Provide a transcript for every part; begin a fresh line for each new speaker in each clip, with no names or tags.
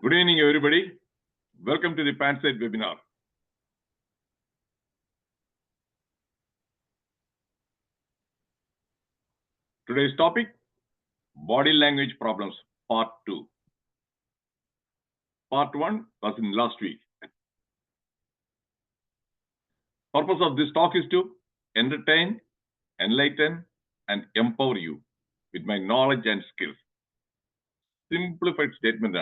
Good evening, everybody. Welcome to the PANSIGHT webinar. Today's topic, body language problems, part 2. Part 1 was in last week. Purpose of this talk is to entertain, enlighten, and empower you with my knowledge and skills. Simplified statement.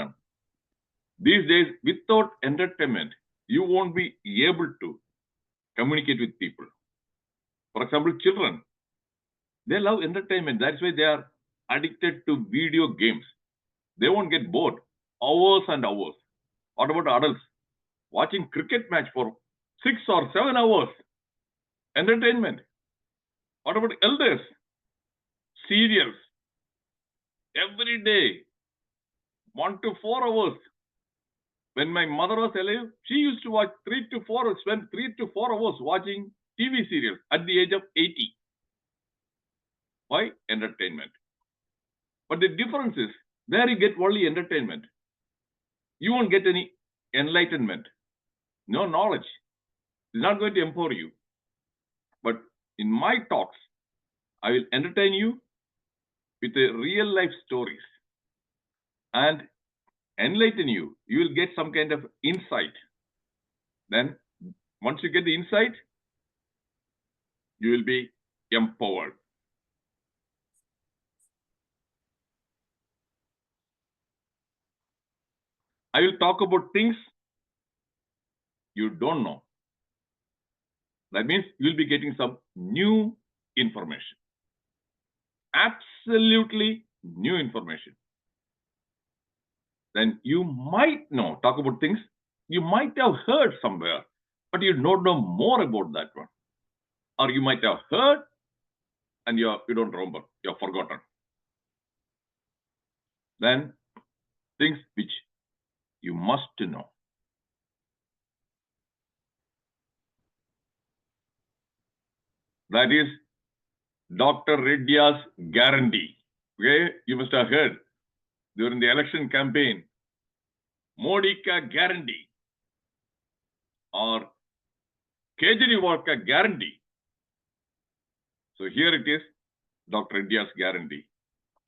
These days, without entertainment, you won't be able to communicate with people. For example, children, they love entertainment. That's why they are addicted to video games. They won't get bored hours and hours. What about adults? Watching cricket match for 6 or 7 hours. Entertainment. What about elders? Serials. Every day. 1 to 4 hours. When my mother was alive, she used to watch 3 to 4 hours, spend 3 to 4 hours watching TV serials at the age of 80. Why? Entertainment. But the difference is, there you get only entertainment. You won't get any enlightenment. No knowledge. It's not going to empower you. But in my talks, I will entertain you with the real life stories and enlighten you. You will get some kind of insight. Then, once you get the insight, you will be empowered. I will talk about things you don't know. That means you will be getting some new information. Absolutely new information. Then you might know, talk about things you might have heard somewhere, but you don't know more about that one. Or you might have heard and you don't remember, you have forgotten. Then things which you must know. That is Dr. Reddiar's guarantee. Okay, you must have heard during the election campaign, Modi ka guarantee or Kejriwal ka guarantee. So here it is, Dr. Reddiar's guarantee.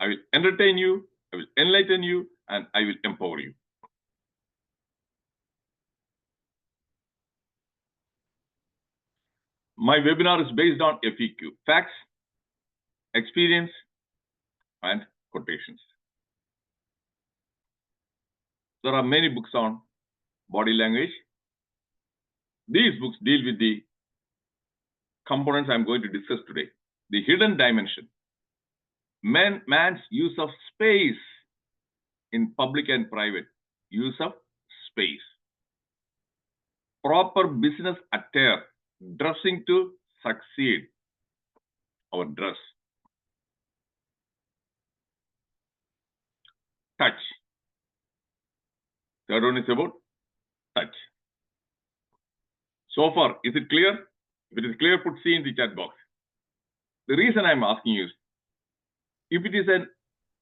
I will entertain you, I will enlighten you, and I will empower you. My webinar is based on FEQ, facts, experience, and quotations. There are many books on body language. These books deal with the components I'm going to discuss today. The hidden dimension, man's use of space in public and private, use of space, proper business attire, dressing to succeed, our dress, touch. Third one is about touch. So far, is it clear? If it is clear, put C in the chat box. The reason I'm asking you is, if it is an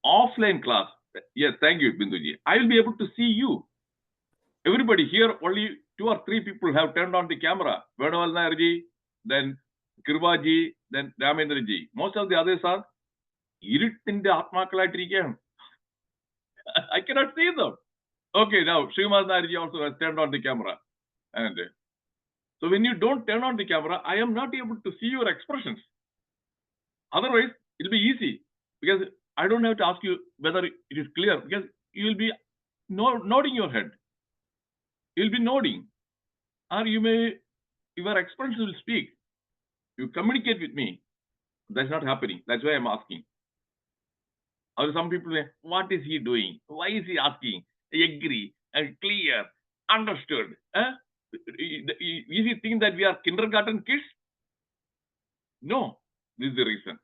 offline class, yes, thank you, Binduji, I will be able to see you. Everybody here, only 2 or 3 people have turned on the camera. Venugopal Nairji, then Kirvaji, then Ramendraji. Most of the others are irrittinte atmakalaittirikkan. I cannot see them. Okay, now Srimas Nairji also has turned on the camera. And so when you don't turn on the camera, I am not able to see your expressions. Otherwise, it will be easy because I don't have to ask you whether it is clear because you will be nodding your head. You will be nodding. Or you may, your expressions will speak. You communicate with me. That's not happening. That's why I'm asking. Or some people say, what is he doing? Why is he asking? Agree, clear, understood. Is he think that we are kindergarten kids? No, this is the reason.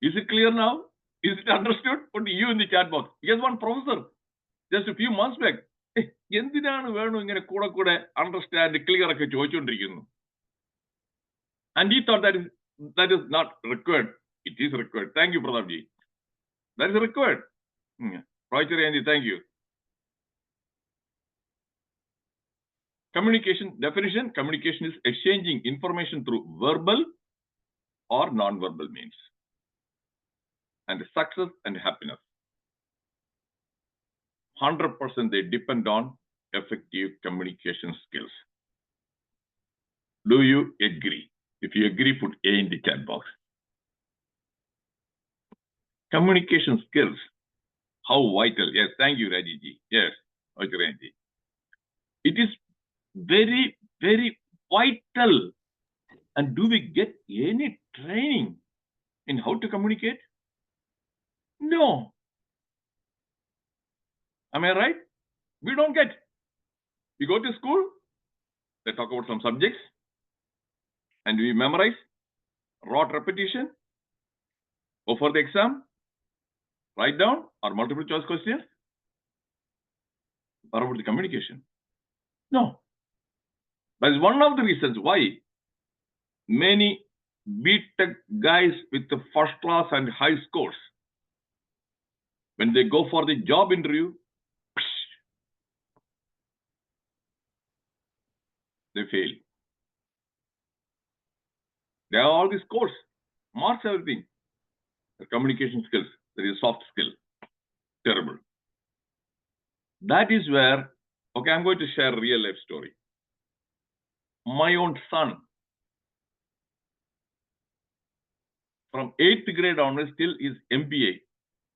Is it clear now? Is it understood? Put you in the chat box. Because one professor, just a few months back, understand, clear, and he thought that is not required. It is required. Thank you, Pradapji. That is required. Thank you. Communication definition, communication is exchanging information through verbal or non-verbal means. And success and happiness, 100% they depend on effective communication skills. Do you agree? If you agree, put A in the chat box. Communication skills, how vital. Yes, thank you, Raji. Yes, okay, Raji. It is very, very vital. And do we get any training in how to communicate? No. Am I right? We don't get. We go to school, they talk about some subjects, and we memorize, rote repetition, go for the exam, write down or multiple choice questions. What about the communication? No. That is one of the reasons why many B.Tech guys with the first class and high scores, when they go for the job interview, they fail. They have all these scores, marks, everything. The communication skills, there is soft skill. Terrible. That is where, okay, I'm going to share a real life story. My own son, from 8th grade onwards till his MBA,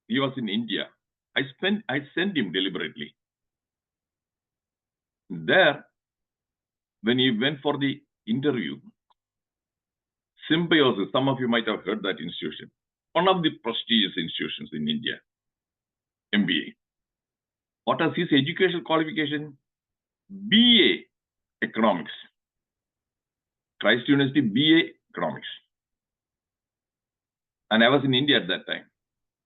he was in India. I sent him deliberately. There, when he went for the interview, Symbiosis, some of you might have heard that institution, one of the prestigious institutions in India, MBA. What is his educational qualification? BA Economics. Christ University BA Economics. And I was in India at that time.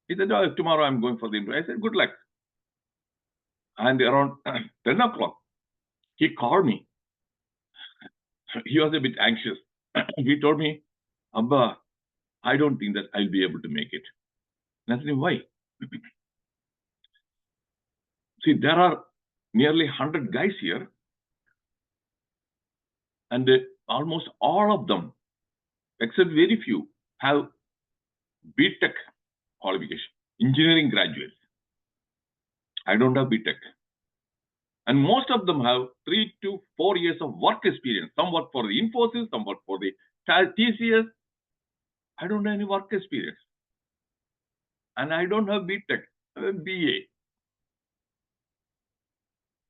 He said, oh, tomorrow I'm going for the interview. I said, good luck. And around 10 o'clock, he called me. He was a bit anxious. He told me, Abba, I don't think that I'll be able to make it. And I said, why? See, there are nearly 100 guys here. And almost all of them, except very few, have B.Tech qualification, engineering graduates. I don't have B.Tech. And most of them have 3 to 4 years of work experience. Some work for the Infosys, some work for the TCS. I don't have any work experience. And I don't have B.Tech, I have BA.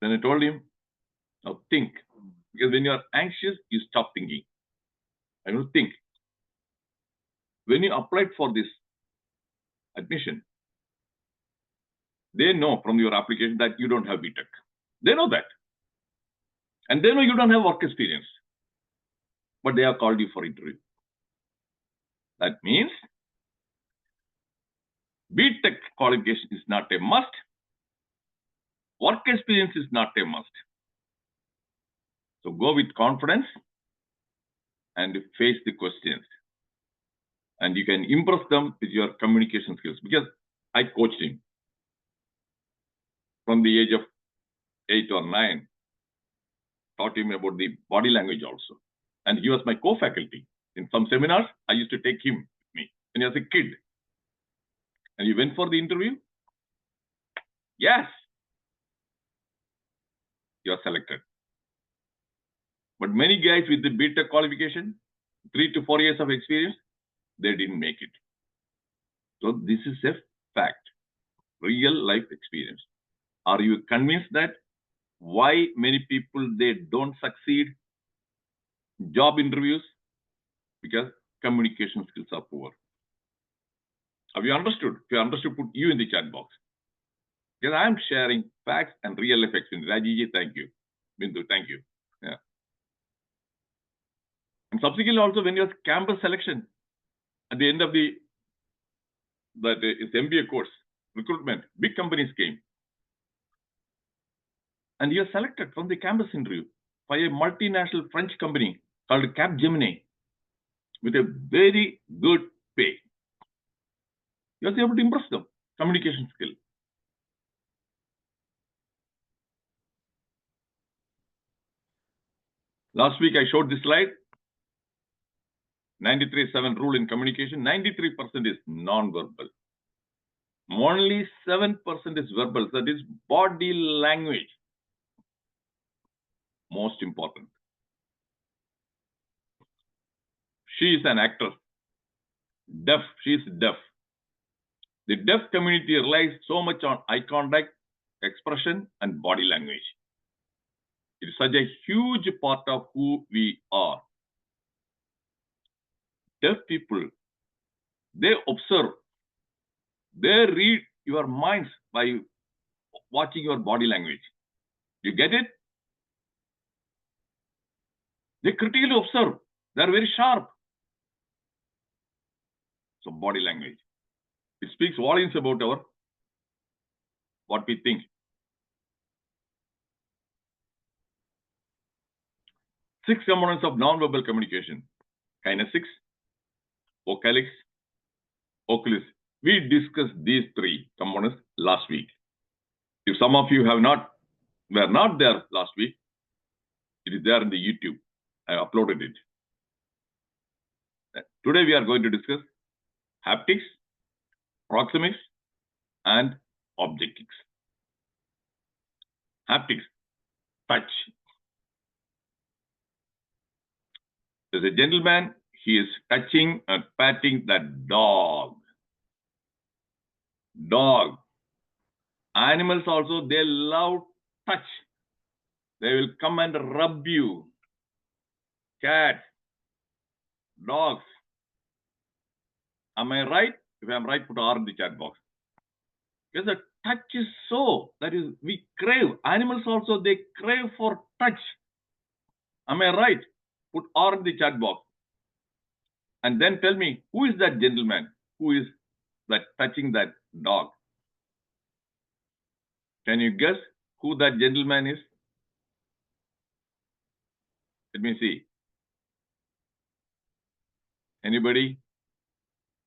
Then I told him, now think. Because when you are anxious, you stop thinking. I don't think. When you applied for this admission, they know from your application that you don't have B.Tech. They know that. And they know you don't have work experience. But they have called you for interview. That means B.Tech qualification is not a must. Work experience is not a must. So go with confidence and face the questions. And you can impress them with your communication skills. Because I coached him from the age of 8 or 9. Taught him about the body language also. And he was my co-faculty. In some seminars, I used to take him with me when he was a kid. And he went for the interview. Yes. You are selected. But many guys with the B.Tech qualification, 3 to 4 years of experience, they didn't make it. So this is a fact, real life experience. Are you convinced that why many people, they don't succeed job interviews? Because communication skills are poor. Have you understood? If you understood, put you in the chat box. Because I am sharing facts and real life experience. Rajiji, thank you. Bindu, thank you. Yeah. And subsequently also, when you have campus selection, at the end of the MBA course, recruitment, big companies came. And you are selected from the campus interview by a multinational French company called Capgemini with a very good pay. You are able to impress them. Communication skill. Last week I showed this slide. 93-7 rule in communication. 93% is non-verbal. Only 7% is verbal. That is body language. Most important. She is an actress. Deaf. She is deaf. The deaf community relies so much on eye contact, expression, and body language. It is such a huge part of who we are. Deaf people, they observe. They read your minds by watching your body language. You get it? They critically observe. They are very sharp. So body language. It speaks volumes about what we think. 6 components of nonverbal communication. Kinesics, vocalics, oculis. We discussed these 3 components last week. If some of you were not there last week, it is there in the YouTube. I uploaded it. Today we are going to discuss haptics, proxemics, and objectics. Haptics, touch. There's a gentleman, he is touching and patting that dog. Dog. Animals also, they love touch. They will come and rub you. Cats, dogs. Am I right? If I'm right, put R in the chat box. Because the touch is so, that is, we crave. Animals also, they crave for touch. Am I right? Put R in the chat box. And then tell me, who is that gentleman? Who is that touching that dog? Can you guess who that gentleman is? Let me see. Anybody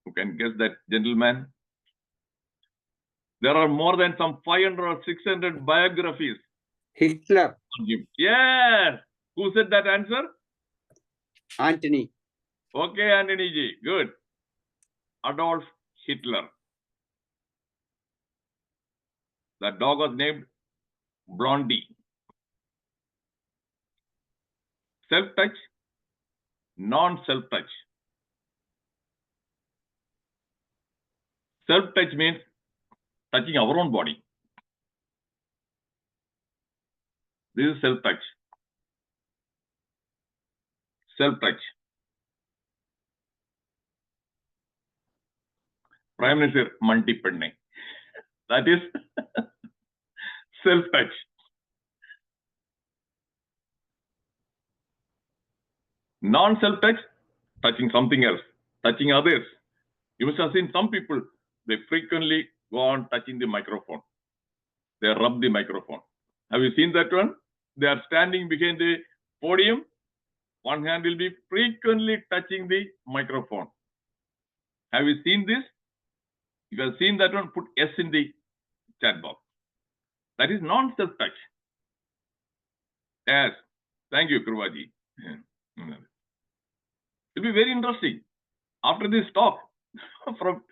who can guess that gentleman? There are more than some 500 or 600 biographies.
Hitler.
Yes. Who said that answer?
Anthony.
Okay, Anthony ji. Good. Adolf Hitler. That dog was named Blondie. Self-touch, non-self-touch. Self-touch means touching our own body. This is self-touch. Self-touch. Prime Minister Manti Penne. That is self-touch. Non-self-touch, touching something else, touching others. You must have seen some people, they frequently go on touching the microphone. They rub the microphone. Have you seen that one? They are standing behind the podium. One hand will be frequently touching the microphone. Have you seen this? If you have seen that one, put S in the chat box. That is non-self-touch. Yes. Thank you, Kruvaji. It will be very interesting. After this talk, from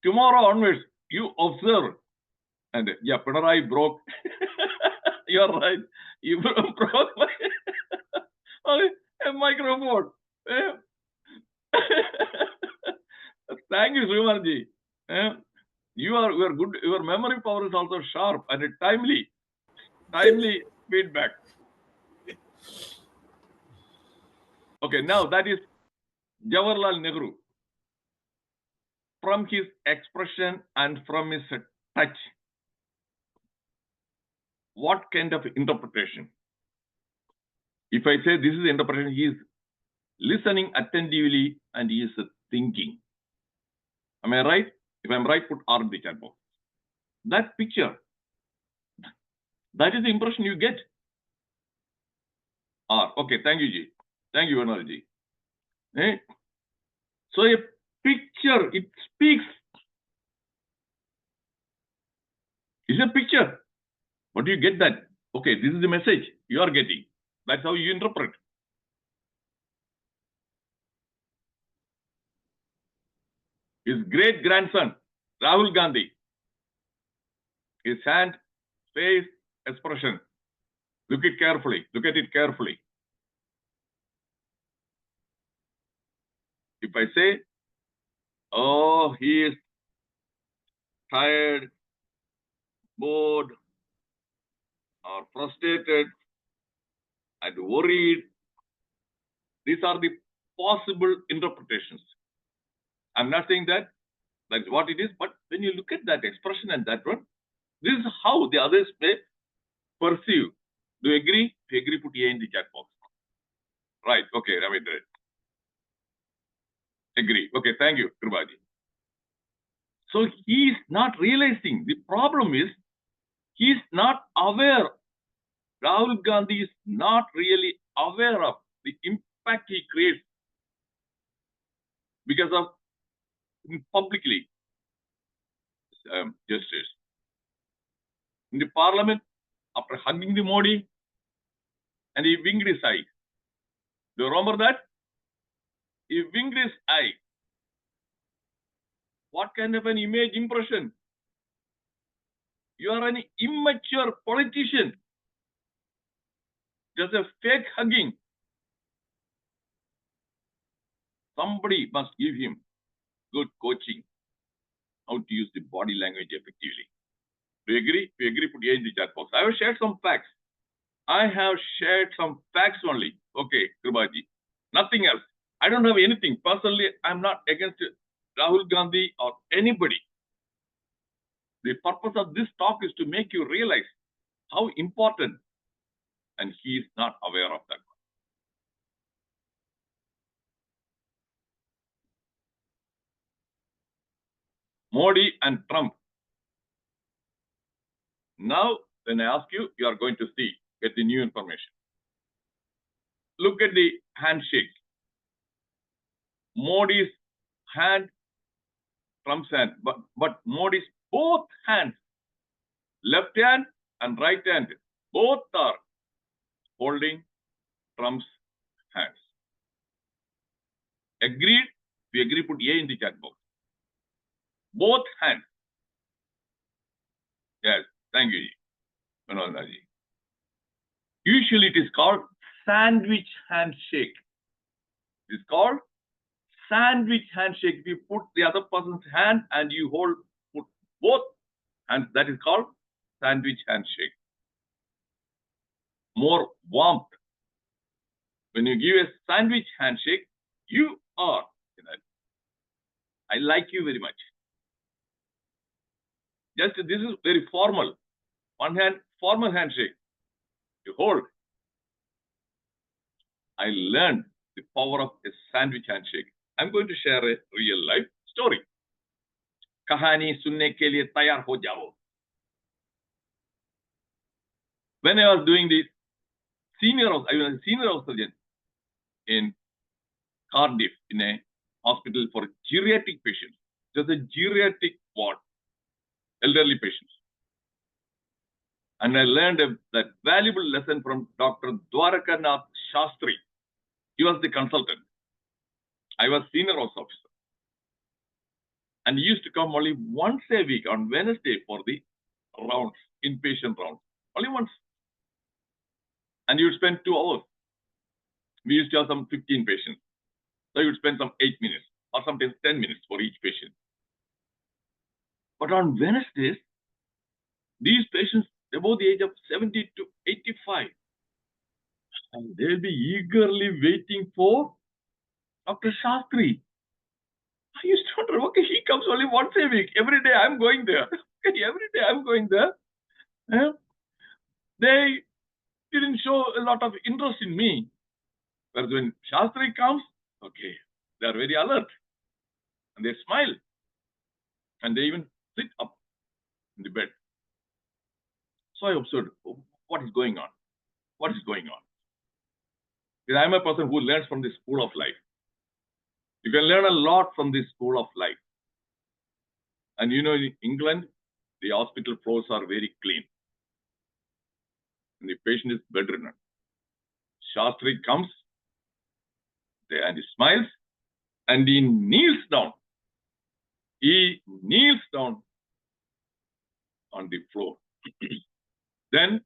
tomorrow onwards, you observe. And yeah, Pinarayi broke. You are right. You broke a microphone. Thank you, Srimarji. You are good. Your memory power is also sharp and timely feedback. Okay, now that is Jawaharlal Nehru. From his expression and from his touch, what kind of interpretation? If I say this is the interpretation, he is listening attentively and he is thinking. Am I right? If I'm right, put R in the chat box. That picture, that is the impression you get. R. Okay, thank you, Ji. Thank you, Venugopal Ji. So a picture, it speaks. It's a picture. But you get that. Okay, this is the message you are getting. That's how you interpret. his great-grandson, Rahul Gandhi, his hand, face, expression. Look at it carefully. If I say, oh, he is tired, bored, or frustrated, and worried, these are the possible interpretations. I'm not saying that that's what it is, but when you look at that expression and that one, this is how the others may perceive. Do you agree? If you agree, put A in the chat box. Right. Okay, Ravindra. Agree. Okay, thank you, Kribaji. So he is not realizing. The problem is he is not aware. Rahul Gandhi is not really aware of the impact he creates because of publicly justice. In the parliament, after hugging the Modi, and he winked his eye. Do you remember that? He winked his eye. What kind of an image impression? You are an immature politician. Just a fake hugging. Somebody must give him good coaching how to use the body language effectively. Do you agree? If you agree, put A in the chat box. I have shared some facts. Only. Okay, Kribaji. Nothing else. I don't have anything. Personally, I'm not against Rahul Gandhi or anybody. The purpose of this talk is to make you realize how important, and he is not aware of that. Modi and Trump. Now, when I ask you, you are going to see, get the new information. Look at the handshake. Modi's hand, Trump's hand, but Modi's both hands, left hand and right hand, both are holding Trump's hands. Agreed? We agree, put A in the chat box. Both hands. Yes, thank you, Manoj. Usually it is called sandwich handshake. It is called sandwich handshake. If you put the other person's hand and you put both hands, that is called sandwich handshake. More warmth. When you give a sandwich handshake, you are, I like you very much. Just this is very formal. One hand, formal handshake. You hold. I learned the power of a sandwich handshake. I'm going to share a real life story. Kahani sunne ke liye tayar ho jao. When I was doing the I was a senior house surgeon in Cardiff in a hospital for geriatric patients. Just a geriatric ward, elderly patients. And I learned that valuable lesson from Dr. Dwarakanath Shastri. He was the consultant. I was senior house officer. And he used to come only once a week on Wednesday for the rounds, inpatient rounds. Only once. And you would spend 2 hours. We used to have some 15 patients. So you would spend some 8 minutes or sometimes 10 minutes for each patient. But on Wednesdays, these patients above the age of 70 to 85, and they'll be eagerly waiting for Dr. Shastri. I used to wonder, okay, he comes only once a week. Every day I'm going there. Every day I'm going there. They didn't show a lot of interest in me. But when Shastri comes, okay, they are very alert. And they smile. And they even sit up in the bed. So I observed, what is going on? What is going on? Because I'm a person who learns from the school of life. You can learn a lot from this school of life. And you know, in England, the hospital floors are very clean. And the patient is bedridden. Shastri comes and he smiles and he kneels down He kneels down on the floor. Then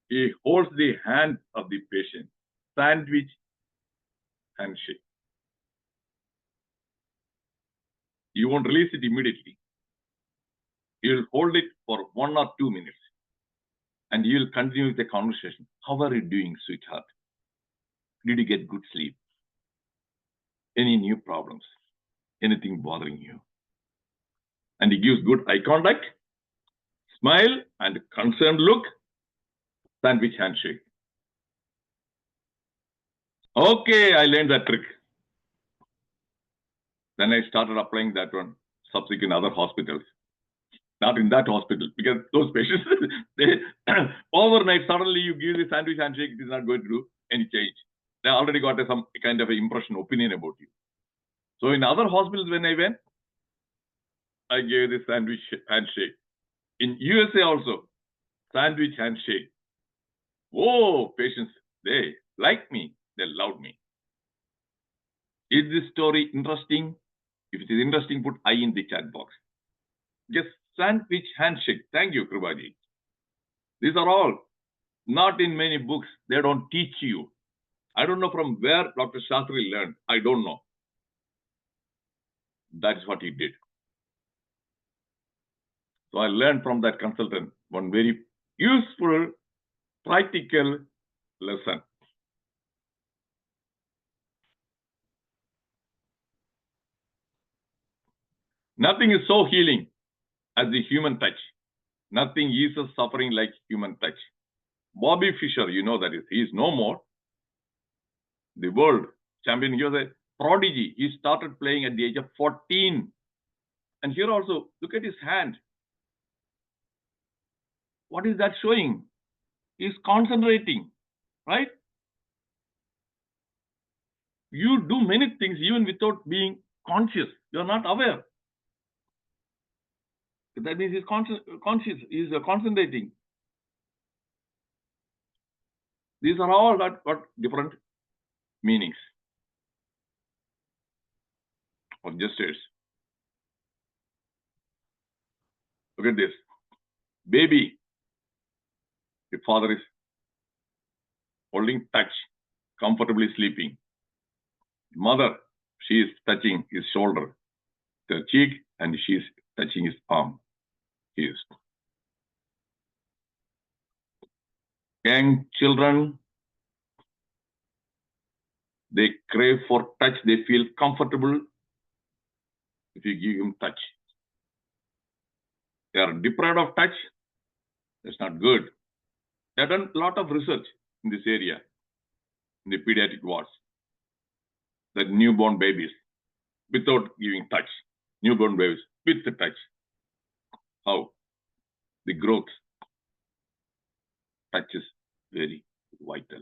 he holds the hand of the patient, sandwich handshake. You won't release it immediately. You'll hold it for 1 or 2 minutes and you'll continue the conversation. How are you doing, sweetheart? Did you get good sleep? Any new problems? Anything bothering you? And he gives good eye contact, smile, and concerned look, sandwich handshake. Okay, I learned that trick. Then I started applying that one subsequent other hospitals. Not in that hospital, because those patients, they overnight, suddenly you give the sandwich handshake, it is not going to do any change. They already got some kind of an impression, opinion about you. So in other hospitals, when I went, I gave the sandwich handshake. In USA also, sandwich handshake. Oh, patients, they like me, they love me. Is this story interesting? If it is interesting, put I in the chat box. Just sandwich handshake. Thank you, Kripaji. These are all not in many books. They don't teach you. I don't know from where Dr. Shastri learned. I don't know. That is what he did. So I learned from that consultant one very useful, practical lesson. Nothing is so healing as the human touch. Nothing eases suffering like human touch. Bobby Fischer, you know that he is no more. The world champion, he was a prodigy. He started playing at the age of 14. And here also, look at his hand. What is that showing? He's concentrating, right? You do many things even without being conscious. You're not aware. That means he's conscious, he's concentrating. These are all that got different meanings of gestures. Look at this. Baby, the father is holding touch, comfortably sleeping. Mother, she is touching his shoulder, the cheek, and she is touching his arm. He is. Young children, they crave for touch. They feel comfortable if you give them touch. They are deprived of touch. That's not good. They have done a lot of research in this area, in the pediatric wards. The newborn babies without giving touch. Newborn babies with the touch. How? The growth. Touch is very vital.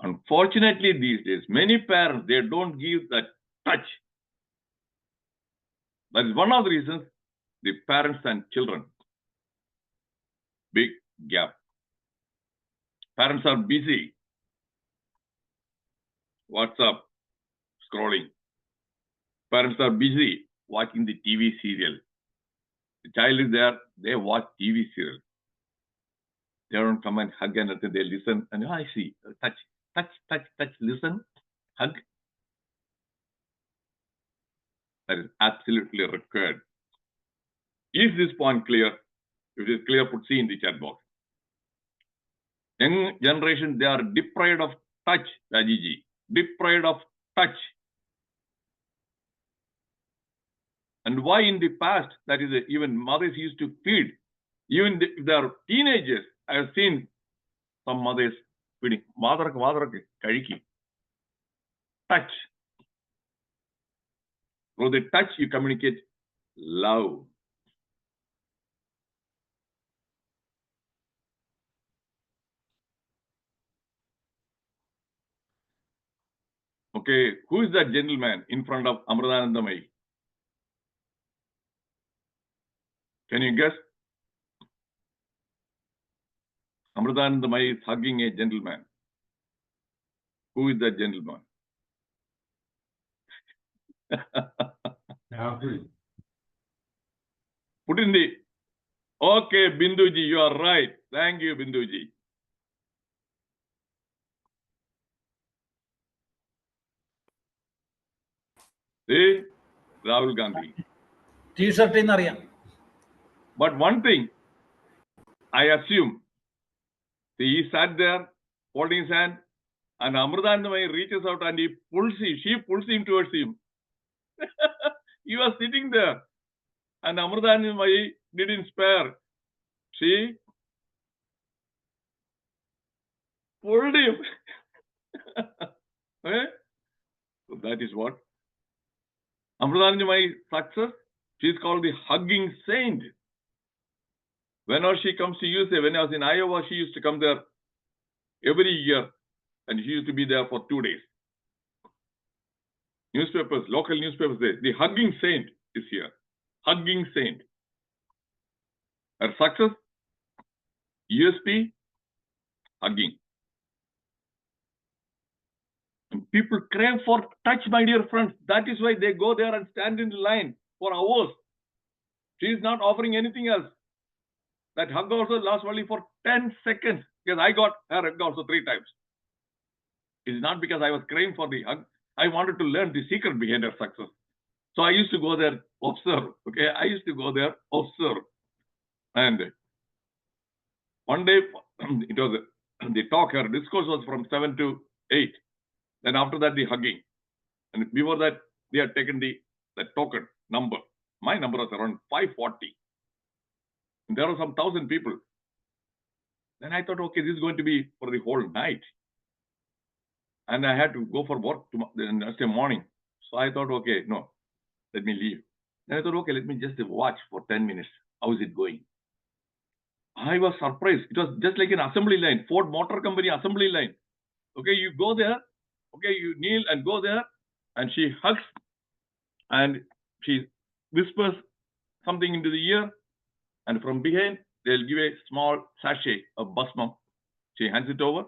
Unfortunately, these days, many parents, they don't give that touch. That is one of the reasons the parents and children, big gap. Parents are busy. WhatsApp, scrolling. Parents are busy watching the TV serial. The child is there, they watch TV serial. They don't come and hug and they listen and I see, touch, listen, hug. That is absolutely required. Is this point clear? If it is clear, put C in the chat box. Young generation, they are deprived of touch, Rajiji. Deprived of touch. And why in the past, that is, even mothers used to feed. Even if they are teenagers, I have seen some mothers feeding. Touch. Through the touch, you communicate love. Okay, who is that gentleman in front of Amritanandamai? Can you guess? Amritanandamai is hugging a gentleman. Who is that gentleman? Put in the, okay, Binduji, you are right. Thank you, Binduji. See, Rahul Gandhi.
T-shirt in അറിയാം.
But one thing, I assume, see, he sat there, holding his hand, and Amrutanandamai reaches out and he pulls him, she pulls him towards him. He was sitting there, and Amrutanandamai didn't spare. She pulled him. Eh? So that is what Amrutanandamai's success. She is called the hugging saint. Whenever she comes to USA, when I was in Iowa, she used to come there every year, and she used to be there for 2 days. Newspapers, local newspapers say, the hugging saint is here. Hugging saint. Her success, USP, hugging. And people crave for touch, my dear friends. That is why they go there and stand in the line for hours. She is not offering anything else. That hug also lasts only for 10 seconds. Because I got her hug also 3 times. It is not because I was craving for the hug. I wanted to learn the secret behind her success. So I used to go there, observe. Okay, I used to go there, observe. And one day, it was the talk, her discourse was from 7 to 8. Then after that, the hugging. And before that, they had taken the token number. My number was around 540. And there were some 1,000 people. Then I thought, okay, this is going to be for the whole night. And I had to go for work the next morning. So I thought, okay, no, let me leave. Then I thought, okay, let me just watch for 10 minutes. How is it going? I was surprised. It was just like an assembly line, Ford Motor Company assembly line. Okay, you go there. Okay, you kneel and go there. And she hugs and she whispers something into the ear. And from behind, they'll give a small sachet of basmam. She hands it over.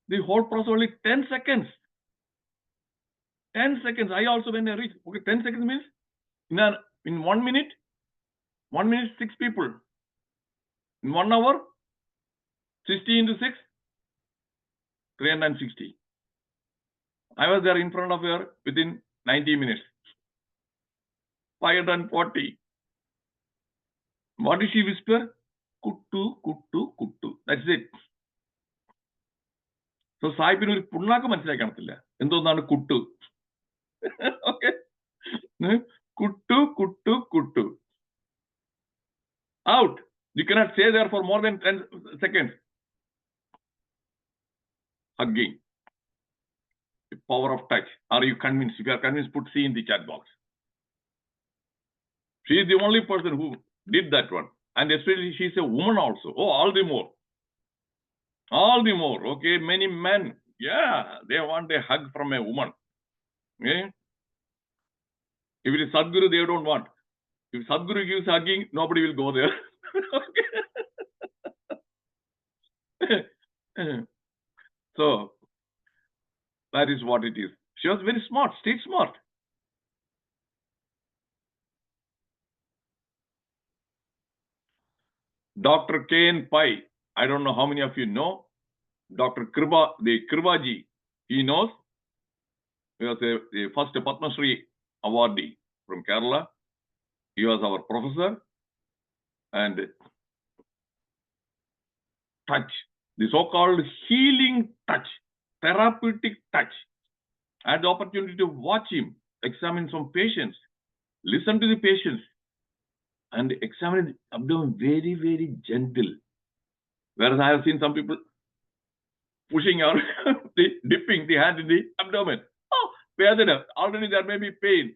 The whole process only 10 seconds. 10 seconds. I also, when I reach, okay, 10 seconds means in 1 minute, 6 people. In 1 hour, 60 into 6, 360. I was there in front of her within 90 minutes. 540. What did she whisper? Kuttu, kuttu, kuttu. That's it. So സാഹിബിന് ഒരു പുണ്ണാക്ക് മനസ്സിലാക്കി കാണത്തില്ല എന്തോന്നാണ് Kuttu. Okay. Kuttu, kuttu, kuttu. Out. You cannot stay there for more than 10 seconds. Hugging. The power of touch. Are you convinced? If you are convinced, put C in the chat box. She is the only person who did that one. And especially she is a woman also. Oh, all the more. All the more. Okay, many men. Yeah, they want a hug from a woman. Okay? If it is Sadguru, they don't want. If Sadguru gives hugging, nobody will go there. So, that is what it is. She was very smart, street smart. Dr. K.N. Pai, I don't know how many of you know. Dr. Kribaji, he knows. He was the first Padma Shri awardee from Kerala. He was our professor. And touch, the so-called healing touch, therapeutic touch. I had the opportunity to watch him examine some patients, listen to the patients, and examine the abdomen very, very gentle. Whereas I have seen some people pushing or dipping the hand in the abdomen. Oh, Vedana, already there may be pain.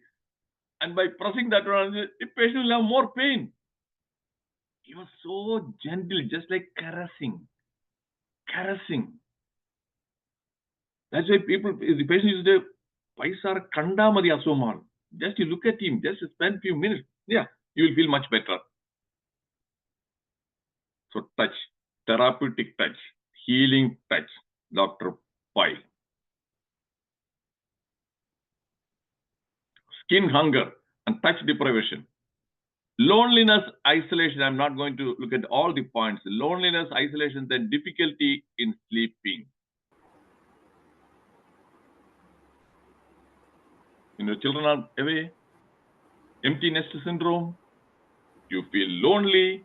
And by pressing that one, the patient will have more pain. He was so gentle, just like caressing. That's why people, the patient used to say, Paisar Kanda Madi Asuman. Just you look at him, just spend few minutes. Yeah, you will feel much better. So touch, therapeutic touch, healing touch, Dr. Pai. skin hunger, and touch deprivation. Loneliness, isolation, I'm not going to look at all the points. Loneliness, isolation, then difficulty in sleeping. Children are away, empty nest syndrome, you feel lonely,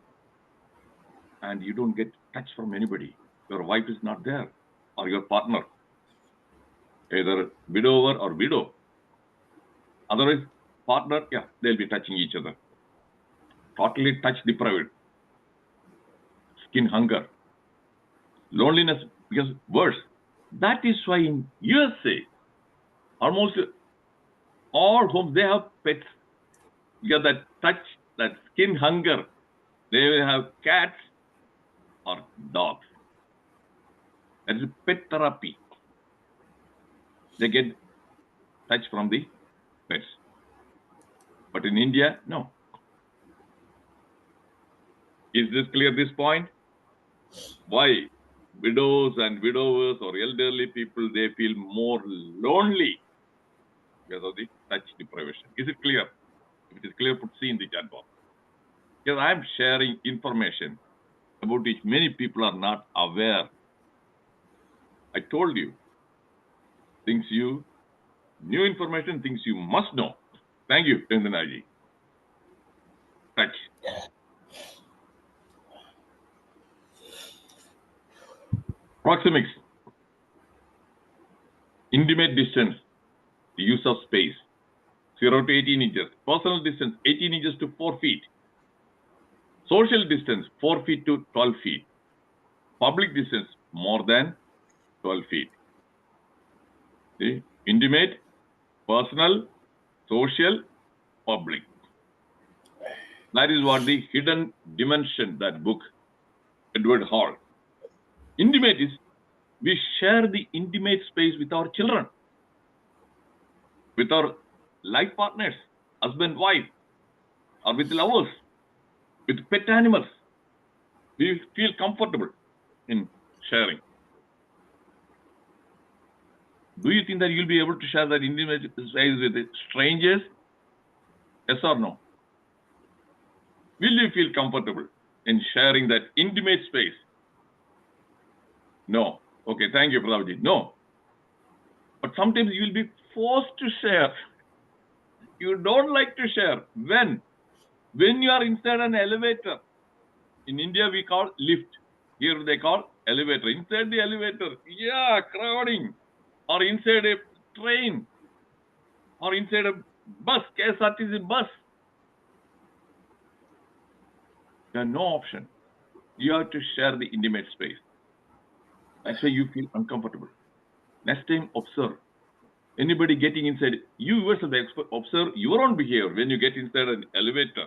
and you don't get touch from anybody. Your wife is not there, or your partner, either widower or widow. Otherwise, partner, yeah, they'll be touching each other. Totally touch deprived. Skin hunger. Loneliness becomes worse. That is why in USA, almost all homes, they have pets. Because that touch, that skin hunger, they will have cats or dogs. That is pet therapy. They get touch from the pets. But in India, no. Is this clear, this point? Why widows and widowers or elderly people, they feel more lonely because of the touch deprivation? Is it clear? If it is clear, put C in the chat box. Because I am sharing information about which many people are not aware. I told you, new information, things you must know. Thank you, Chandanaji. Touch. Proxemics. Intimate distance. The use of space. 0 to 18 inches. Personal distance, 18 inches to 4 feet. Social distance, 4 feet to 12 feet. Public distance, more than 12 feet. See? Intimate, personal, social, public. That is what the hidden dimension, that book, Edward Hall. Intimate is, we share the intimate space with our children, with our life partners, husband, wife, or with lovers, with pet animals. We feel comfortable in sharing. Do you think that you'll be able to share that intimate space with strangers? Yes or no? Will you feel comfortable in sharing that intimate space? No. Okay, thank you, Pradhavji. No. But sometimes you will be forced to share. You don't like to share. When you are inside an elevator, in India we call lift. Here they call elevator. Inside the elevator, yeah, crowding. Or inside a train. Or inside a bus, KSRTC bus. There are no option. You have to share the intimate space. That's why you feel uncomfortable. Next time, observe. Anybody getting inside, you yourself observe your own behavior when you get inside an elevator.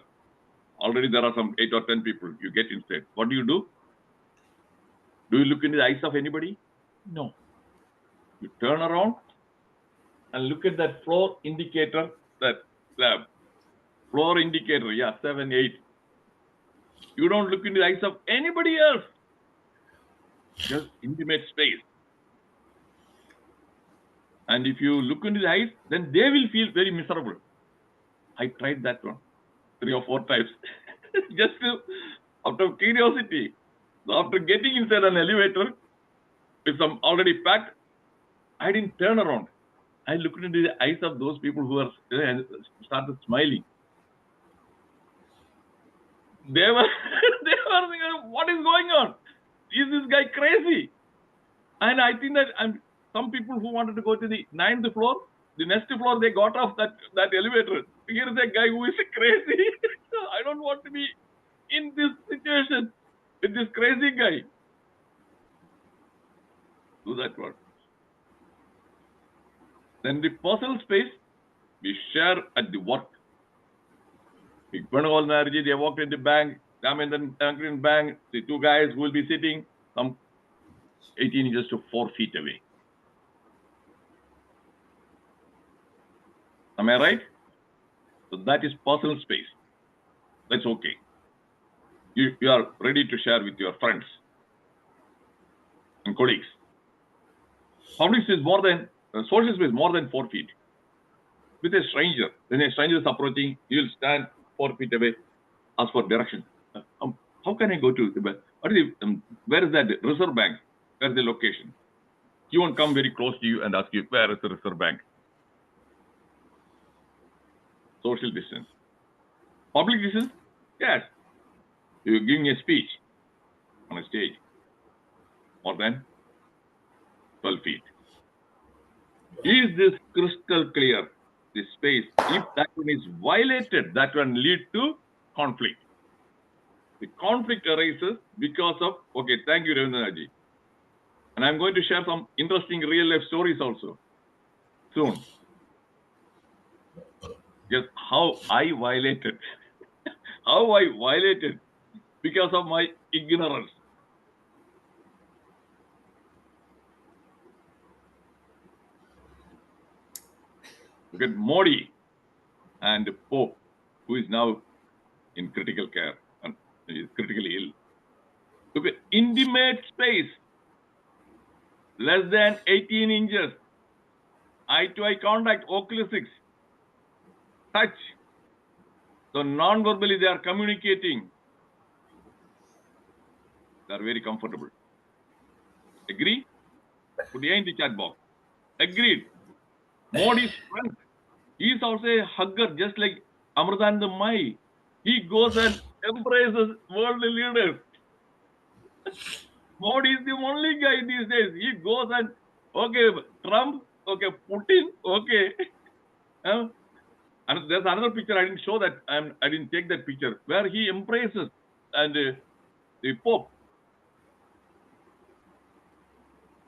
Already there are some 8 or 10 people. You get inside. What do? Do you look into the eyes of anybody? No. You turn around and look at that floor indicator, that slab. Floor indicator, yeah, 7, 8. You don't look into the eyes of anybody else. Just intimate space. And if you look into the eyes, then they will feel very miserable. I tried that one 3 or 4 times. Just out of curiosity. So after getting inside an elevator, with some already packed, I didn't turn around. I looked into the eyes of those people who are started smiling. They were thinking, what is going on? Is this guy crazy? And I think that some people who wanted to go to the 9th floor, the next floor, they got off that elevator. Here is a guy who is crazy. I don't want to be in this situation with this crazy guy. Do that one. Then the personal space, we share at the work. They walked in the bank, bank, the 2 guys who will be sitting some 18 inches to 4 feet away. Am I right? So that is personal space. That's okay. You are ready to share with your friends and colleagues. Public space social space more than 4 feet. with a stranger. When a stranger is approaching, you will stand 4 feet away, ask for direction. How can I go to the bank? What is where is that Reserve Bank? Where is the location? He won't come very close to you and ask you, where is the Reserve Bank? Social distance. Public distance? Yes. You're giving a speech on a stage. More than 12 feet. Is this crystal clear? This space, if that one is violated, that one lead to conflict. The conflict arises because of, okay, thank you, Ravindraji. And I'm going to share some interesting real life stories also soon. Just how I violated, because of my ignorance. Look at Modi and Pope, who is now in critical care and is critically ill. Look at intimate space, less than 18 inches, eye-to-eye contact, oculesics, touch. So non-verbally they are communicating. They are very comfortable. Agree? Put it in the chat box. Agreed. Modi's friend, he is also a hugger, just like Amritananda Mai. He goes and embraces world leaders. Modi is the only guy these days. He goes and, okay, Trump, okay, Putin, okay. And there's another picture, I didn't show that, I didn't take that picture, where he embraces and the Pope.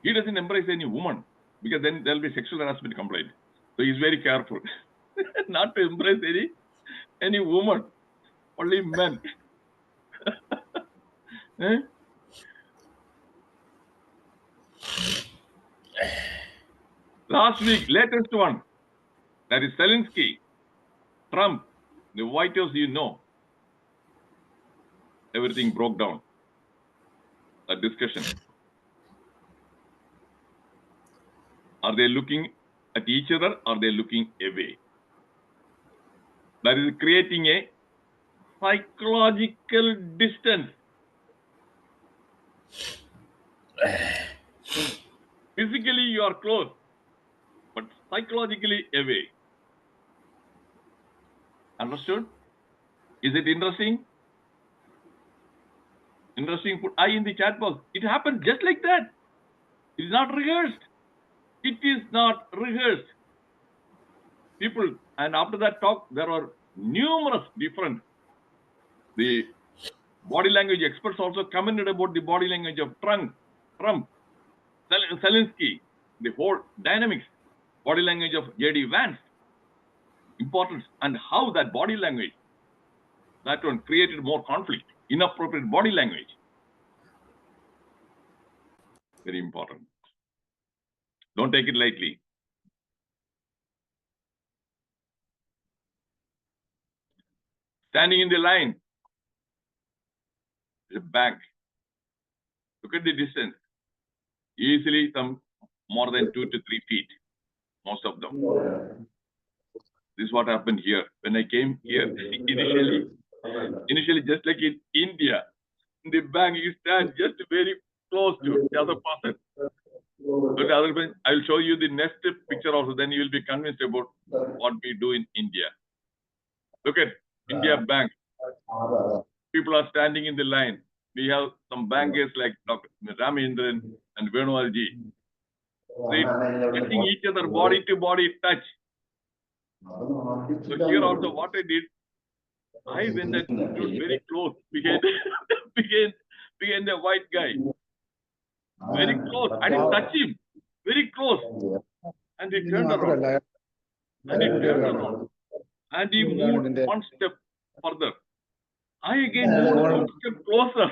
He doesn't embrace any woman because then there'll be sexual harassment complaint. So he's very careful not to embrace any woman, only men. Last week, latest one, that is Zelensky, Trump, the White House, you know, everything broke down. A discussion. Are they looking at each other? Or are they looking away? That is creating a psychological distance. Physically, you are close, but psychologically away. Understood? Is it interesting? Interesting. Put I in the chat box. It happened just like that. It is not rehearsed. It is not rehearsed. People, and after that talk, there are numerous different. The body language experts also commented about the body language of Trump, Zelensky, the whole dynamics, body language of J.D. Vance, importance, and how that body language, that one created more conflict, inappropriate body language. Very important. Don't take it lightly. Standing in the line, the bank. Look at the distance. Easily some more than 2 to 3 feet, most of them. This is what happened here. When I came here, initially just like in India, in the bank you stand just very close to the other person. But the other person, I will show you the next picture also, then you will be convinced about what we do in India. Look at India Bank. People are standing in the line. We have some bankers like Dr. Ramendran and Venugopal. They touching each other, body to body touch. So here also what I did, I went and stood very close behind the white guy. Very close. I didn't touch him. Very close. And he turned around. And he moved one step further. I again moved one step closer.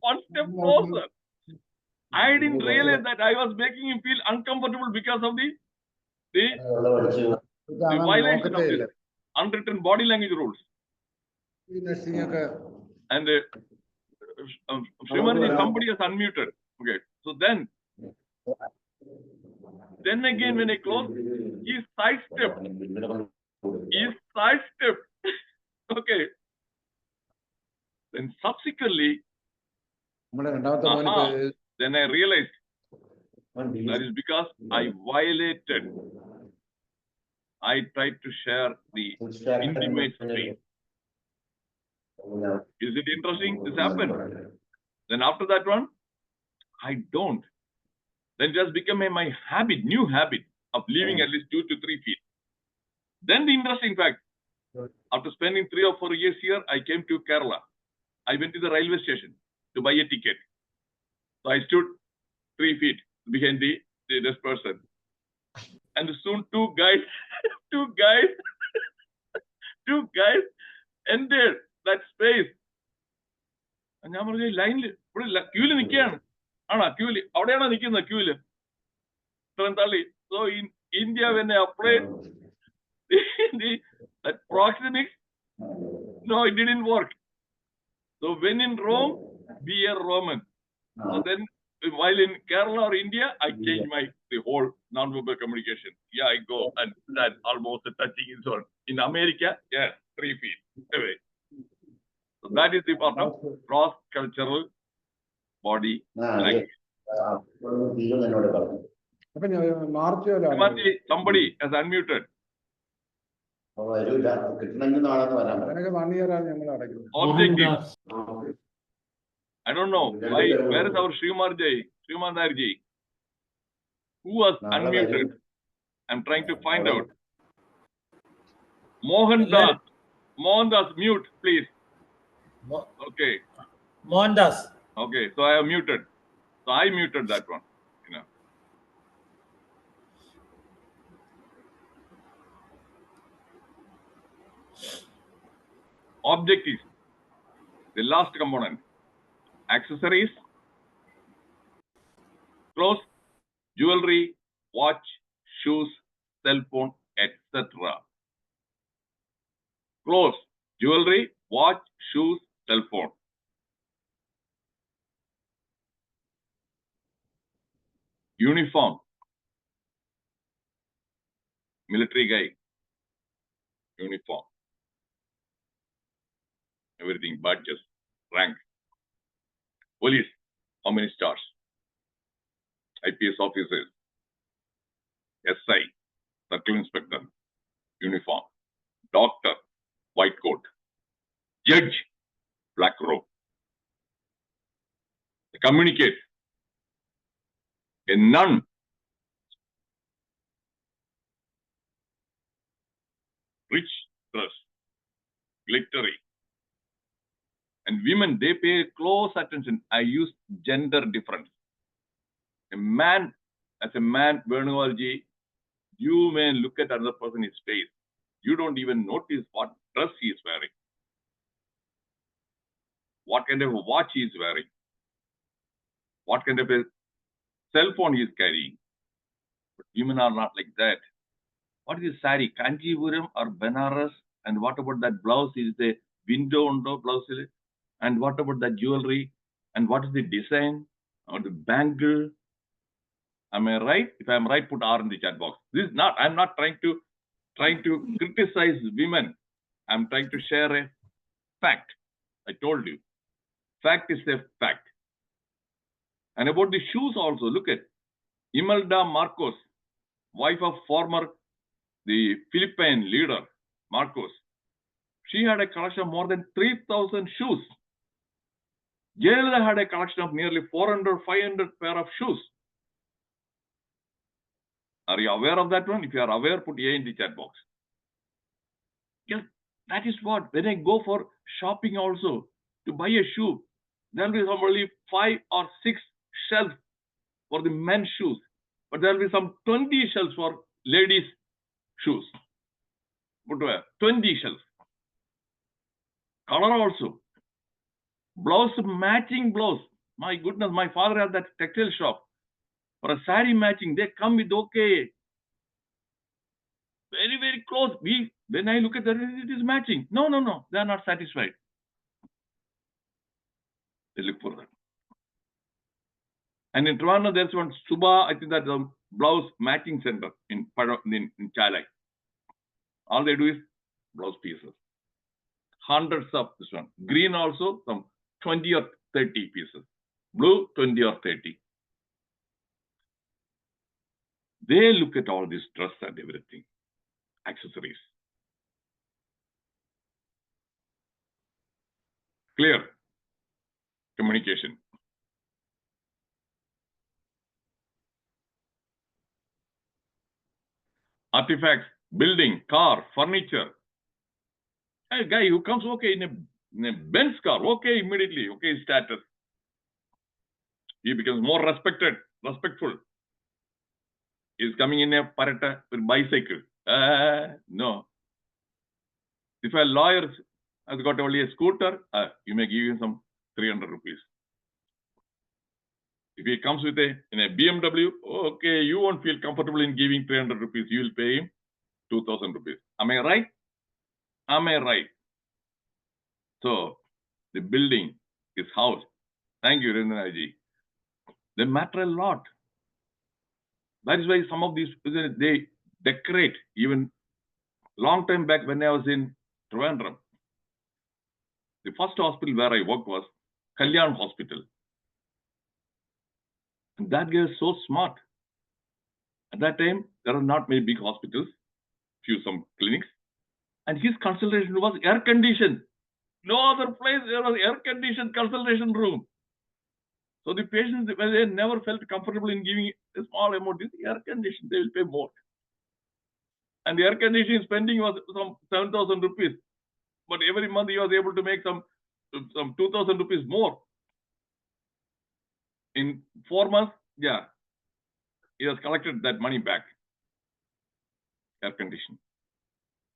One step closer. I didn't realize that I was making him feel uncomfortable because of the violation of this unwritten body language rules. And Srimarji, somebody has unmuted. Okay. So then, Then again, when I closed, he sidestepped. He sidestepped. Okay. Then subsequently, then I realized that is because I violated. I tried to share the intimate space. Is it interesting? This happened. Then after that one, I don't. Then just became my habit, new habit of leaving at least 2 to 3 feet. Then the interesting fact, after spending 3 or 4 years here, I came to Kerala. I went to the railway station to buy a ticket. So I stood 3 feet behind this person. And soon two guys entered that space. And I'm line queue. So in India, when I applied that proxemics, no, it didn't work. So when in Rome, be a Roman. So then while in Kerala or India, I changed the whole non-verbal communication. Yeah, I go and that almost touching is on. In America, yeah, 3 feet away. So that is the part of cross-cultural body language. Somebody has unmuted. Objectives. I don't know. Where is our Srimandarji? Who was unmuted? I'm trying to find out. Mohandas. Mohandas, mute, please. Okay.
Mohandas.
Okay, so I have muted. So I muted that one. Objectives. The last component. Accessories, clothes, jewelry, watch, shoes, cell phone, etc. Clothes, jewelry, watch, shoes, cell phone. Uniform. Military guy. Uniform. Everything, badges, rank. Police, how many stars? IPS officers. SI, circle inspector, uniform. Doctor, white coat. Judge, black robe. Communicate. A nun, rich dress, glittery. And women, they pay close attention. I use gender difference. A man, as a man, Venugopalji, you may look at another person's face. You don't even notice what dress he is wearing, what kind of a watch he is wearing, what kind of a cell phone he is carrying. But women are not like that. What is this sari? Kanjipuram or Benares? And what about that blouse? Is the window under blouse? And what about that jewelry? And what is the design? Or the bangle? Am I right? If I'm right, put R in the chat box. This is not, I'm not trying to criticize women. I'm trying to share a fact. I told you. Fact is a fact. And about the shoes also, look at Imelda Marcos, wife of the Philippine leader, Marcos. She had a collection of more than 3,000 shoes. Jayalalitha had a collection of nearly 400, 500 pair of shoes. Are you aware of that one? If you are aware, put A in the chat box. Yes, that is what, when I go for shopping also, to buy a shoe, there will be only 5 or 6 shelves for the men's shoes. But there will be some 20 shelves for ladies' shoes. Footwear, 20 shelves. Color also. Blouse, matching blouse. My goodness, my father had that textile shop. For a sari matching, they come with okay. Very, very close. When I look at that, it is matching. No, they are not satisfied. They look for that. And in Toronto, there's one Suba, I think that blouse matching center in Chalai. All they do is blouse pieces. Hundreds of this one. Green also some 20 or 30 pieces. Blue 20 or 30. They look at all this dress and everything, accessories. Clear communication. Artifacts, building, car, furniture. A guy who comes, okay, in a Benz car, okay, immediately, okay, status. He becomes more respectful. He's coming in a Parata with bicycle. No. If a lawyer has got only a scooter, you may give him some 300 rupees. If he comes with in a BMW, okay, you won't feel comfortable in giving 300 rupees. You will pay him 2,000 rupees. Am I right? Am I right? So, the building, his house. Thank you, Rendraji. They matter a lot. That is why some of these, they decorate. Even long time back when I was in Trivandrum, the first hospital where I worked was Kalyan Hospital. And that guy is so smart. At that time, there are not many big hospitals, some clinics. And his consultation was air-conditioned. No other place there was air-conditioned consultation room. So the patients, when they never felt comfortable in giving a small amount, this air-conditioned, they will pay more. And the air-conditioning spending was some 7,000 rupees. But every month he was able to make some 2,000 rupees more. In 4 months, yeah, he has collected that money back. Air conditioning.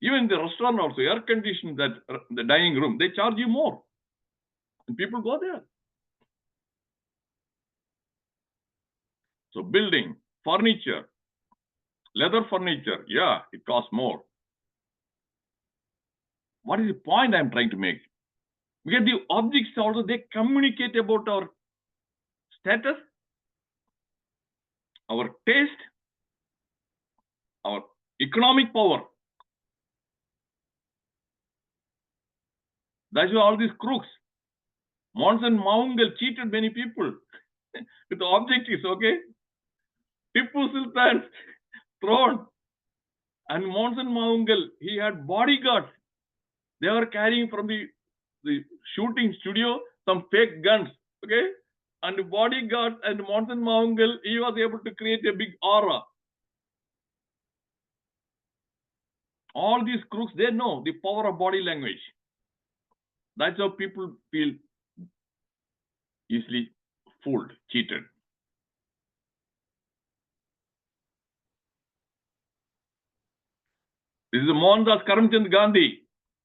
Even in the restaurant also, air conditioned that the dining room, they charge you more. And people go there. So building, furniture, leather furniture, yeah, it costs more. What is the point I'm trying to make? Because the objects also, they communicate about our status, our taste, our economic power. That's why all these crooks, Mons and Maungal cheated many people with the objectives, okay? Tipu Sultan's throne. And Mons and Maungal, he had bodyguards. They were carrying from the shooting studio some fake guns, okay? And the bodyguards and Mons and Maungal, he was able to create a big aura. All these crooks, they know the power of body language. That's how people feel easily fooled, cheated. This is Mohandas Karamchand Gandhi.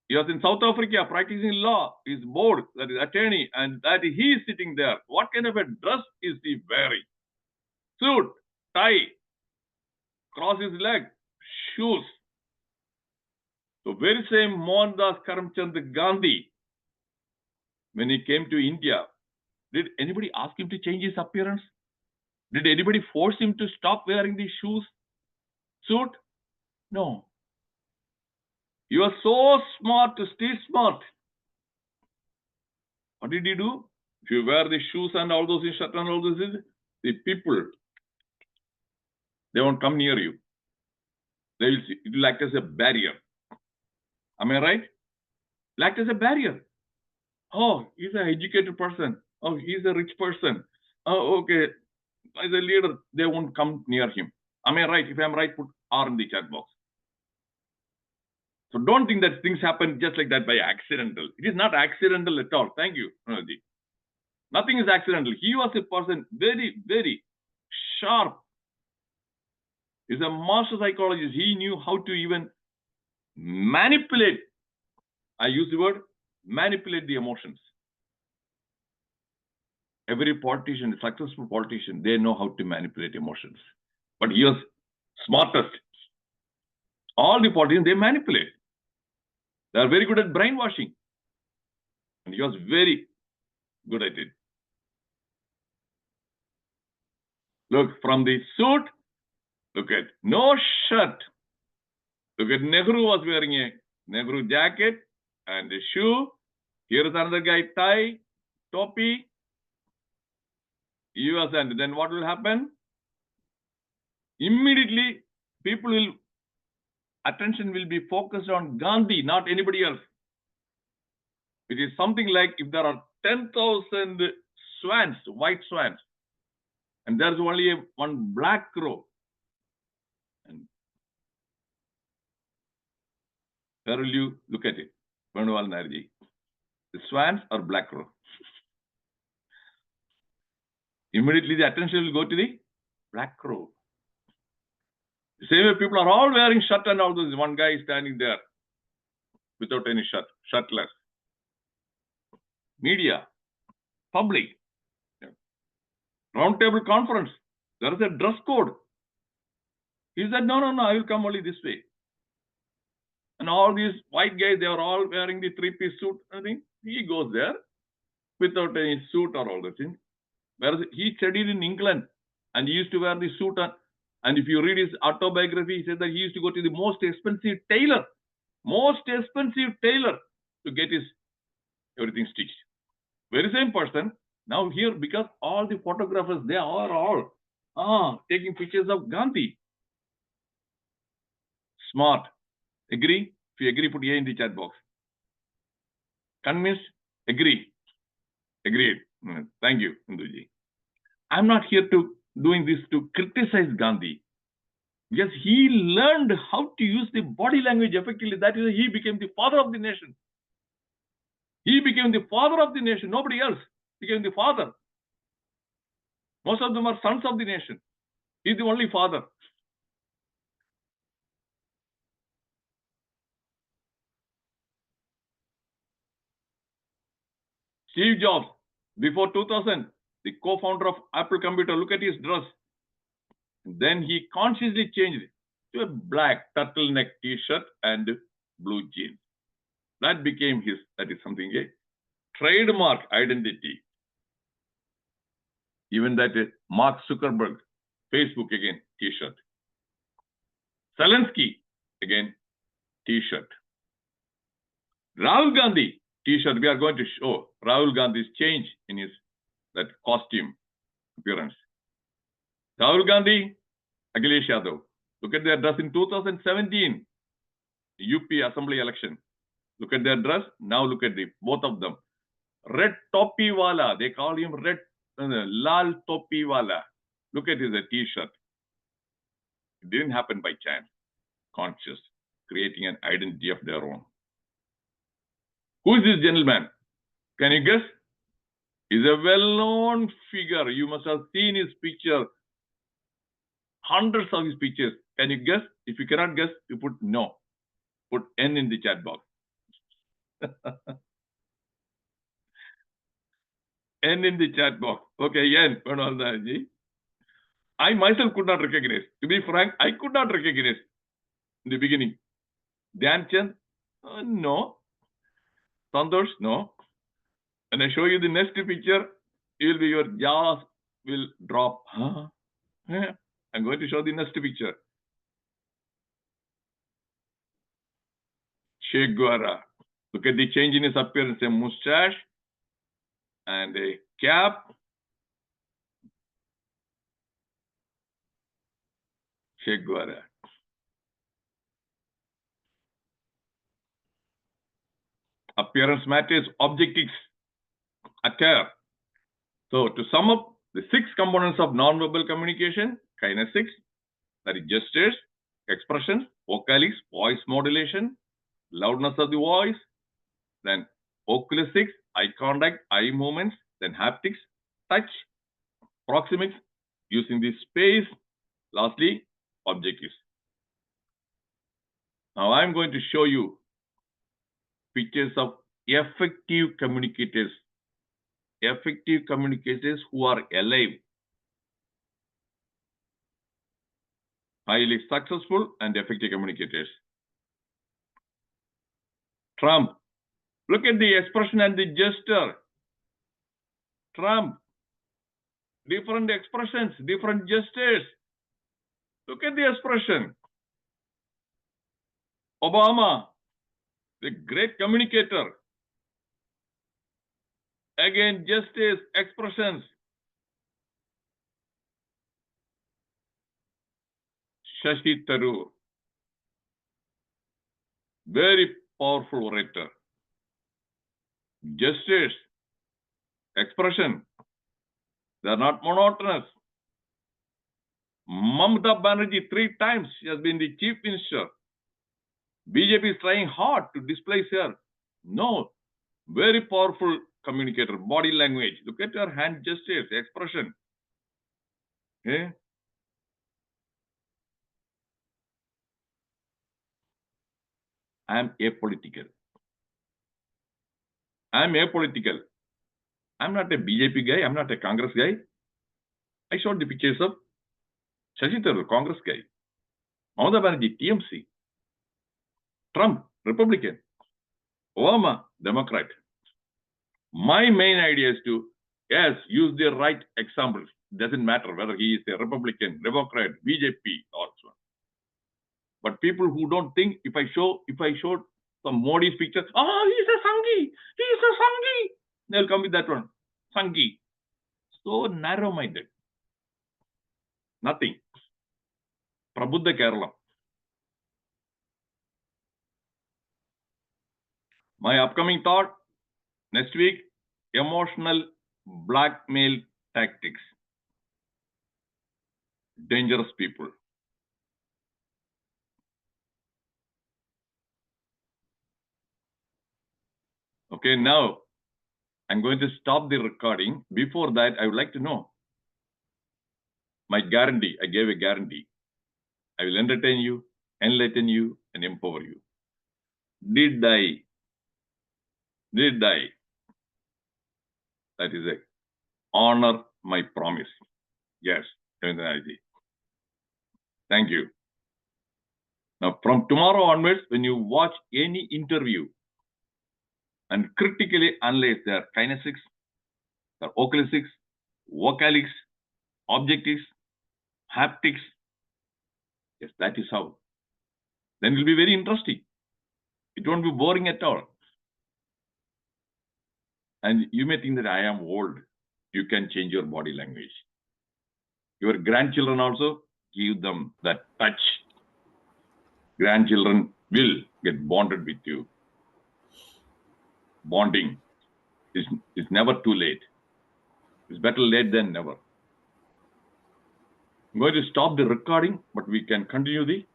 He was in South Africa practicing law. His board, that is attorney, and that he is sitting there. What kind of a dress is he wearing? Suit, tie, cross his leg, shoes. So very same Mohandas Karamchand Gandhi, when he came to India, did anybody ask him to change his appearance? Did anybody force him to stop wearing these shoes, suit? No. He was so smart, street smart. What did he do? If you wear the shoes and all those shirt and all those, the people, they won't come near you. They will see. It will act as a barrier. Am I right? It will act as a barrier. Oh, he's an educated person. Oh, he's a rich person. Oh, okay. As a leader, they won't come near him. Am I right? If I'm right, put R in the chat box. So don't think that things happen just like that by accidental. It is not accidental at all. Thank you, Pranaji. Nothing is accidental. He was a person very, very sharp. He's a master psychologist. He knew how to even manipulate. I use the word manipulate the emotions. Every politician, successful politician, they know how to manipulate emotions. But he was smartest. All the politicians, they manipulate. They are very good at brainwashing. And he was very good at it. Look, from the suit Look at no shirt. Look at Nehru was wearing a Nehru jacket and a shoe. Here is another guy, tie, topi, US, and then what will happen? Immediately, attention will be focused on Gandhi, not anybody else. It is something like if there are 10,000 swans, white swans, and there's only one black crow. And where will you look at it? Venugopal Narji. The swans or black crow? Immediately the attention will go to the black crow. The same way people are all wearing shirt and all this. One guy is standing there without any shirt, shirtless. Media, public, round table conference. There is a dress code. He said, no, I will come only this way. And all these white guys, they are all wearing the three-piece suit. I think he goes there without any suit or all the things. Whereas he studied in England and he used to wear the suit. And if you read his autobiography, he said that he used to go to the most expensive tailor to get his everything stitched. Very same person. Now here, because all the photographers, they are all taking pictures of Gandhi. Smart. Agree? If you agree, put A in the chat box. Convinced? Agree. Agreed. Thank you, Hinduji. I'm not here to doing this to criticize Gandhi. Because he learned how to use the body language effectively. That is, he became the father of the nation. He became the father of the nation. Nobody else became the father. Most of them are sons of the nation. He's the only father. Steve Jobs, before 2000, the co-founder of Apple Computer, look at his dress. Then he consciously changed it to a black turtleneck t-shirt and blue jeans. That became his, that is something, a trademark identity. Even that Mark Zuckerberg, Facebook again, t-shirt. Zelensky, again, t-shirt. Rahul Gandhi, t-shirt. We are going to show Rahul Gandhi's change in his that costume appearance. Rahul Gandhi, Akhilesh Yadav. Look at their dress in 2017, UP Assembly election. Look at their dress. Now look at both of them. Red Topi Wala. They call him Red Lal Topi Wala. Look at his t-shirt. It didn't happen by chance. Conscious, creating an identity of their own. Who is this gentleman? Can you guess? He's a well-known figure. You must have seen his picture. Hundreds of his pictures. Can you guess? If you cannot guess, you put no. Put N in the chat box. N in the chat box. Okay, N. I myself could not recognize. To be frank, I could not recognize in the beginning. Dhyan Chand? No. Santosh? No. When I show you the next picture, your jaws will drop. Huh? I'm going to show the next picture. Che Guevara. Look at the change in his appearance. A mustache and a cap. Che Guevara. Appearance matters. Objectics. Attire. So to sum up the 6 components of nonverbal communication: kinesics, that is gestures, expressions, vocalics, voice modulation, loudness of the voice, then oculesics, eye contact, eye movements, then haptics, touch, proxemics, using the space, lastly, objectives. Now I'm going to show you pictures of effective communicators who are alive, highly successful and effective communicators. Trump. Look at the expression and the gesture. Trump. Different expressions, different gestures. Look at the expression. Obama, the great communicator. Again, justice, expressions. Shashi Tharoor, very powerful orator. Justice, expression. They are not monotonous. Mamata Banerjee, 3 times she has been the chief minister. BJP is trying hard to displace her. No, very powerful communicator, body language. Look at her hand gestures, expression. Okay? I am apolitical. I am apolitical. I'm not a BJP guy. I'm not a Congress guy. I showed the pictures of Shashi Tharoor, Congress guy. Mamata Banerjee, TMC. Trump, Republican. Obama, Democrat. My main idea is to, yes, use the right examples. Doesn't matter whether he is a Republican, Democrat, BJP, or so on. But people who don't think, if I showed some Modi's picture, he's a Sanghi, he's a Sanghi. They'll come with that one, Sanghi. So narrow-minded. Nothing. Prabuddha Kerala. My upcoming thought, next week, emotional blackmail tactics. Dangerous people. Okay, now I'm going to stop the recording. Before that, I would like to know my guarantee. I gave a guarantee. I will entertain you, enlighten you, and empower you. Did I? That is it. Honor my promise. Yes, thank you. Now, from tomorrow onwards, when you watch any interview and critically analyze their kinesics, their oculesics, vocalics, objectics, haptics, yes, that is how. Then it will be very interesting. It won't be boring at all. And you may think that I am old. You can change your body language. Your grandchildren also, give them that touch. Grandchildren will get bonded with you. Bonding is never too late. It's better late than never. I'm going to stop the recording, but we can continue the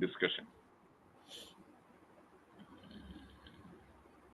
discussion.